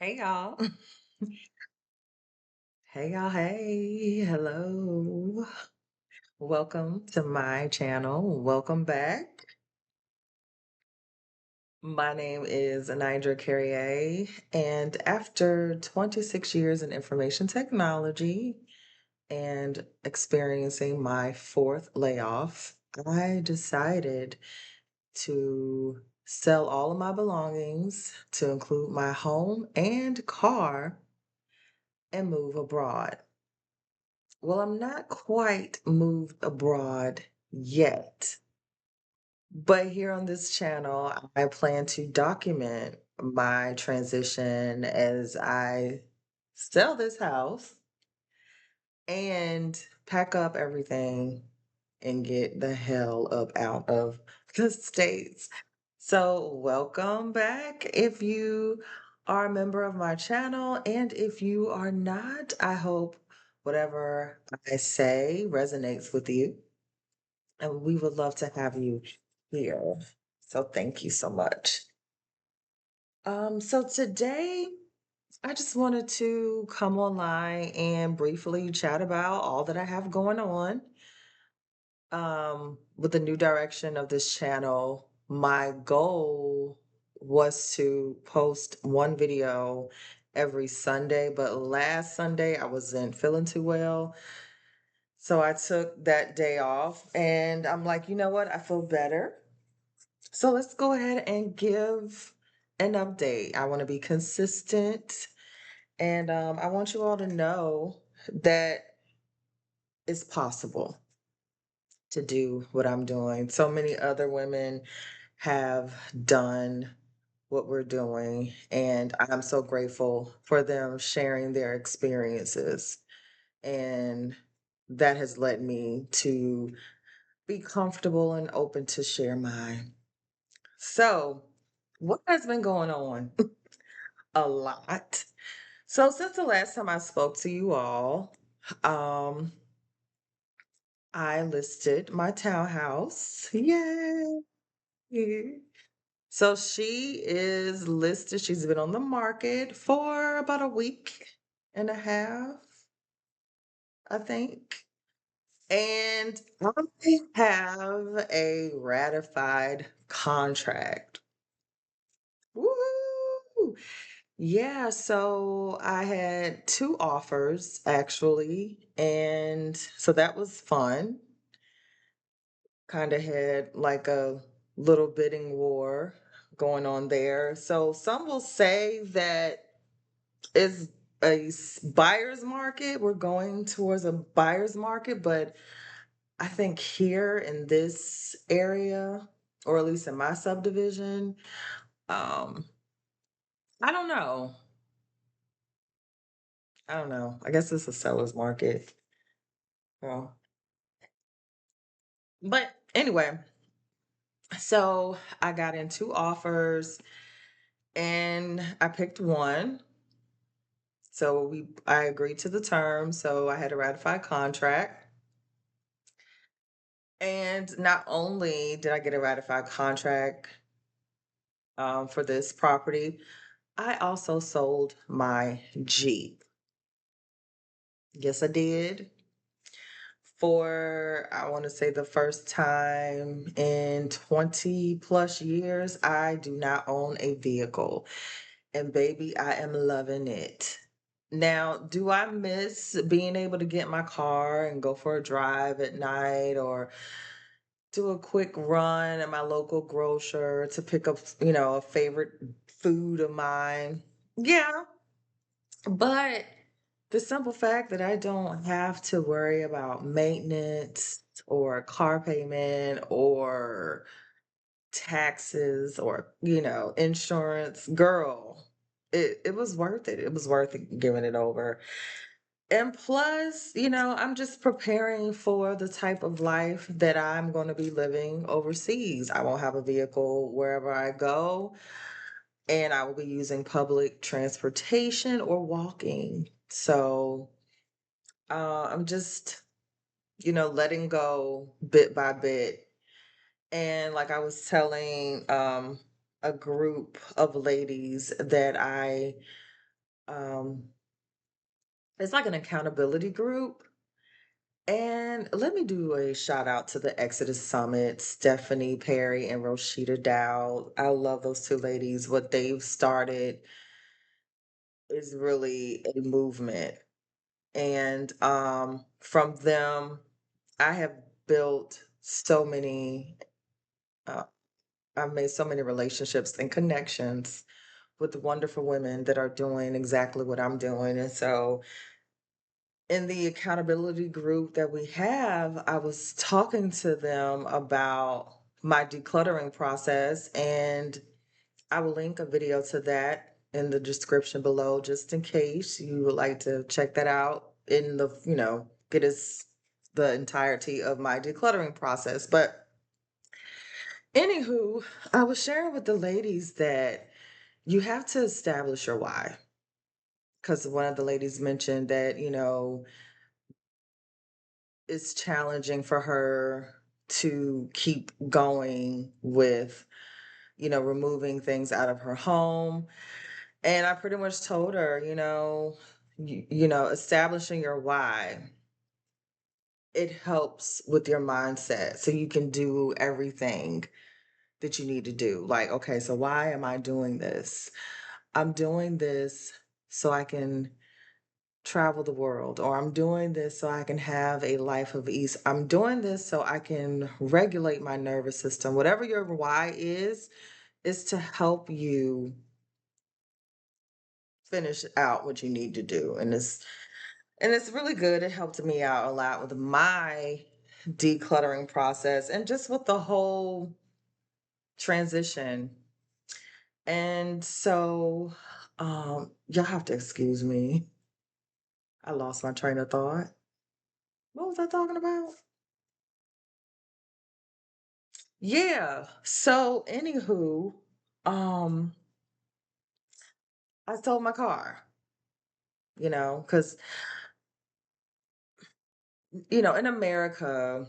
Hey y'all. Hey y'all. Hey. Hello. Welcome to my channel. Welcome back. My name is Anindra Carrier, and after 26 years in information technology and experiencing my fourth layoff, I decided to sell all of my belongings to include my home and car and move abroad. Well, I'm not quite moved abroad yet, but here on this channel, I plan to document my transition as I sell this house and pack up everything and get the hell up out of the States. So, welcome back if you are a member of my channel. And if you are not, I hope whatever I say resonates with you. And we would love to have you here. So, thank you so much. So today I just wanted to come online and briefly chat about all that I have going on. With the new direction of this channel, my goal was to post one video every Sunday, but last Sunday I wasn't feeling too well. So I took that day off and I'm like, you know what? I feel better. So let's go ahead and give an update. I want to be consistent and I want you all to know that it's possible to do what I'm doing. So many other women have done what we're doing, and I'm so grateful for them sharing their experiences. And that has led me to be comfortable and open to share mine. So, what has been going on? A lot. So, since the last time I spoke to you all, um, I listed my townhouse. Yay! So she is listed. She's been on the market for about a week and a half, I think. And I have a ratified contract. Woo! Yeah, so I had two offers actually, and so that was fun. Kind of had like a little bidding war going on there. So some will say that it's a buyer's market. We're going towards a buyer's market, but I think here in this area, or at least in my subdivision, um, I don't know. I don't know. I guess it's a seller's market. Well, but anyway, so I got in two offers and I picked one. So I agreed to the terms. So I had a ratified contract. And not only did I get a ratified contract for this property, I also sold my Jeep. Yes, I did. For, I want to say, the first time in 20 plus years, I do not own a vehicle. And baby, I am loving it. Now, do I miss being able to get in my car and go for a drive at night or do a quick run at my local grocer to pick up, a favorite food of mine? Yeah, but the simple fact that I don't have to worry about maintenance or car payment or taxes or, insurance, girl, it was worth it. It was worth it giving it over. And plus, I'm just preparing for the type of life that I'm going to be living overseas. I won't have a vehicle wherever I go, and I will be using public transportation or walking. So I'm just, letting go bit by bit. And like I was telling a group of ladies that I Um, it's like an accountability group. And let me do a shout out to the Exodus Summit, Stephanie Perry and Roshita Dow. I love those two ladies. What they've started is really a movement. And from them, I have built so many, uh, I've made so many relationships and connections with wonderful women that are doing exactly what I'm doing. And so, in the accountability group that we have, I was talking to them about my decluttering process, and I will link a video to that in the description below just in case you would like to check that out in the, get us the entirety of my decluttering process. But anywho, I was sharing with the ladies that you have to establish your why. Because one of the ladies mentioned that, it's challenging for her to keep going with, removing things out of her home. And I pretty much told her, establishing your why, it helps with your mindset so you can do everything that you need to do. Like, okay, so why am I doing this? I'm doing this so I can travel the world, or I'm doing this so I can have a life of ease. I'm doing this so I can regulate my nervous system. Whatever your why is to help you finish out what you need to do. And it's really good. It helped me out a lot with my decluttering process and just with the whole transition. And so y'all have to excuse me. I lost my train of thought. What was I talking about? Yeah. So anywho, um, I sold my car, because in America,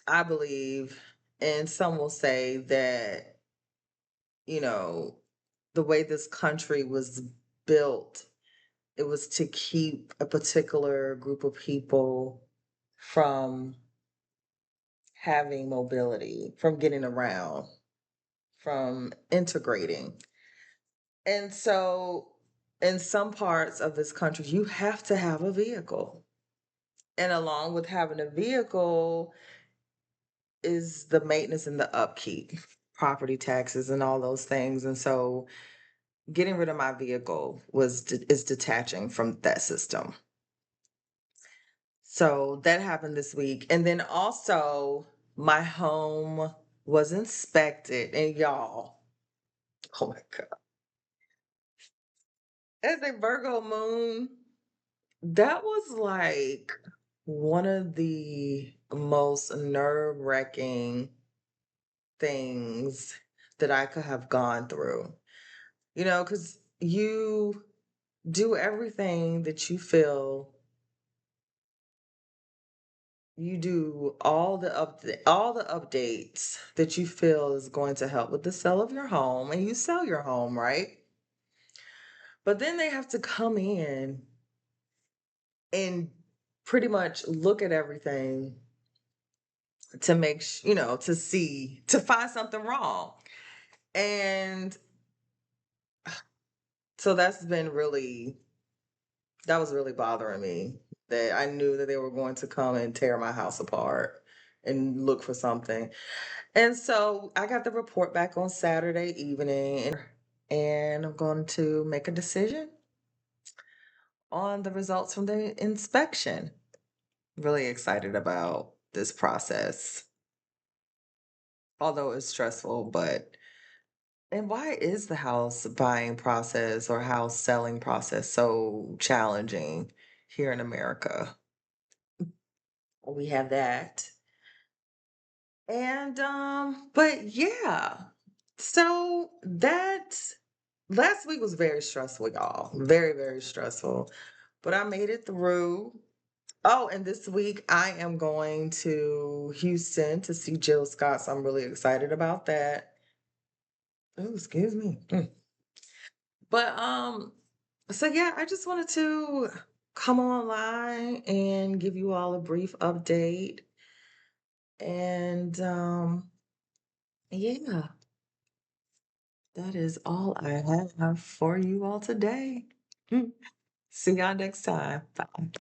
I believe, and some will say that, you know, the way this country was built, it was to keep a particular group of people from having mobility, from getting around, from integrating. And so in some parts of this country, you have to have a vehicle. And along with having a vehicle is the maintenance and the upkeep, property taxes and all those things. And so getting rid of my vehicle is detaching from that system. So that happened this week. And then also my home was inspected, and y'all, oh my God. As a Virgo moon, that was like one of the most nerve-wracking things that I could have gone through. Because you do everything that you feel, you do all the updates that you feel is going to help with the sale of your home, and you sell your home, right? But then they have to come in and pretty much look at everything to to find something wrong. And so that was really bothering me, that I knew that they were going to come and tear my house apart and look for something. And so I got the report back on Saturday evening, and I'm going to make a decision on the results from the inspection. Really excited about this process, although it's stressful. And why is the house buying process or house selling process so challenging here in America? We have that. And but yeah. So that last week was very stressful, y'all. Very, very stressful. But I made it through. Oh, and this week I am going to Houston to see Jill Scott. So I'm really excited about that. Oh, excuse me. But So yeah, I just wanted to come online and give you all a brief update. And yeah, that is all I have for you all today. See y'all next time. Bye.